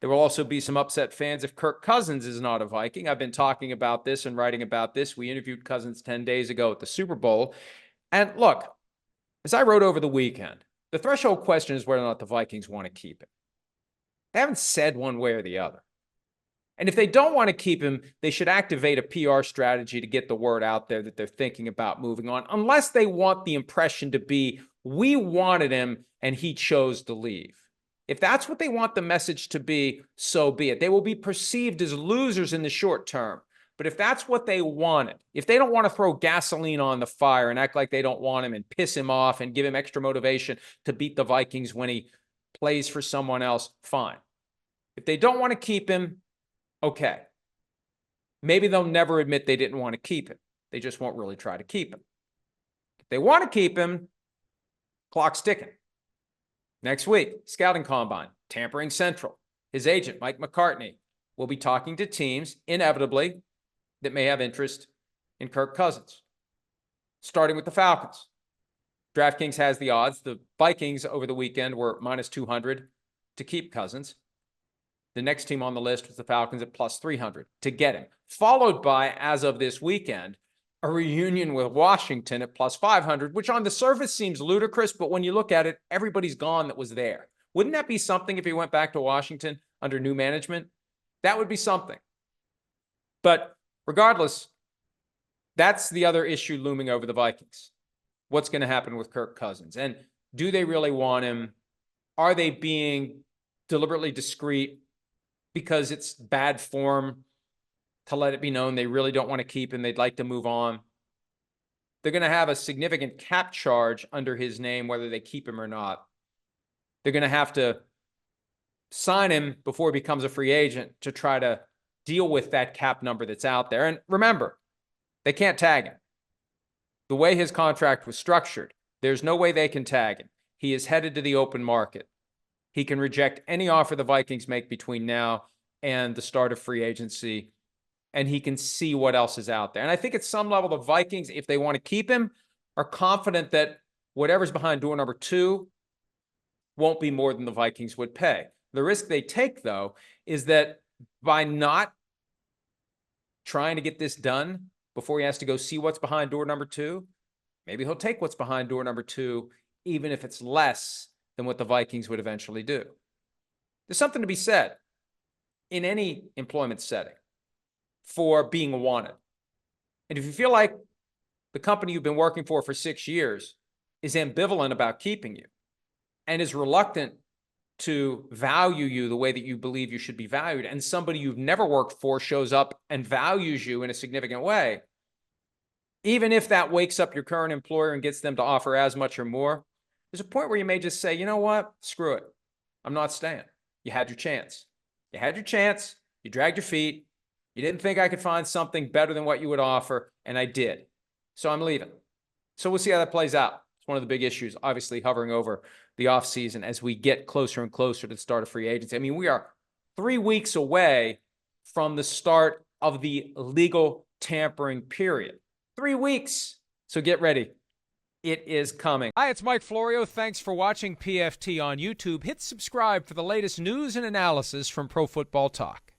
There will also be some upset fans if Kirk Cousins is not a Viking. I've been talking about this and writing about this. We interviewed Cousins 10 days ago at the Super Bowl. And look, as I wrote over the weekend, the threshold question is whether or not the Vikings want to keep him. They haven't said one way or the other. And if they don't want to keep him, they should activate a PR strategy to get the word out there that they're thinking about moving on, unless they want the impression to be, we wanted him and he chose to leave. If that's what they want the message to be, so be it. They will be perceived as losers in the short term. But if that's what they wanted, if they don't want to throw gasoline on the fire and act like they don't want him and piss him off and give him extra motivation to beat the Vikings when he plays for someone else, fine. If they don't want to keep him, okay. Maybe they'll never admit they didn't want to keep him. They just won't really try to keep him. If they want to keep him, clock's ticking. Next week, scouting combine, tampering central. His agent, Mike McCartney, will be talking to teams, inevitably, that may have interest in Kirk Cousins. Starting with the Falcons. DraftKings has the odds. The Vikings over the weekend were minus 200 to keep Cousins. The next team on the list was the Falcons at plus 300 to get him. Followed by, as of this weekend, a reunion with Washington at plus 500, which on the surface seems ludicrous, but when you look at it, everybody's gone that was there. Wouldn't that be something if he went back to Washington under new management? That would be something. But regardless, that's the other issue looming over the Vikings. What's going to happen with Kirk Cousins? And do they really want him? Are they being deliberately discreet because it's bad form to let it be known they really don't want to keep him, they'd like to move on? They're going to have a significant cap charge under his name, whether they keep him or not. They're going to have to sign him before he becomes a free agent to try to deal with that cap number that's out there. And remember, they can't tag him. The way his contract was structured, there's no way they can tag him. He is headed to the open market. He can reject any offer the Vikings make between now and the start of free agency, and he can see what else is out there. And I think at some level, the Vikings, if they want to keep him, are confident that whatever's behind door number 2 won't be more than the Vikings would pay. The risk they take, though, is that by not trying to get this done before he has to go see what's behind door number 2, maybe he'll take what's behind door number 2, even if it's less than what the Vikings would eventually do. There's something to be said in any employment setting for being wanted. And if you feel like the company you've been working for 6 years is ambivalent about keeping you and is reluctant to value you the way that you believe you should be valued, and somebody you've never worked for shows up and values you in a significant way, even if that wakes up your current employer and gets them to offer as much or more, there's a point where you may just say, you know what? Screw it. I'm not staying. You had your chance. You had your chance. You dragged your feet. You didn't think I could find something better than what you would offer, and I did. So I'm leaving. So we'll see how that plays out. It's one of the big issues, obviously, hovering over the offseason as we get closer and closer to the start of free agency. I mean, we are 3 weeks away from the start of the legal tampering period. 3 weeks. So get ready. It is coming. Hi, it's Mike Florio. Thanks for watching PFT on YouTube. Hit subscribe for the latest news and analysis from Pro Football Talk.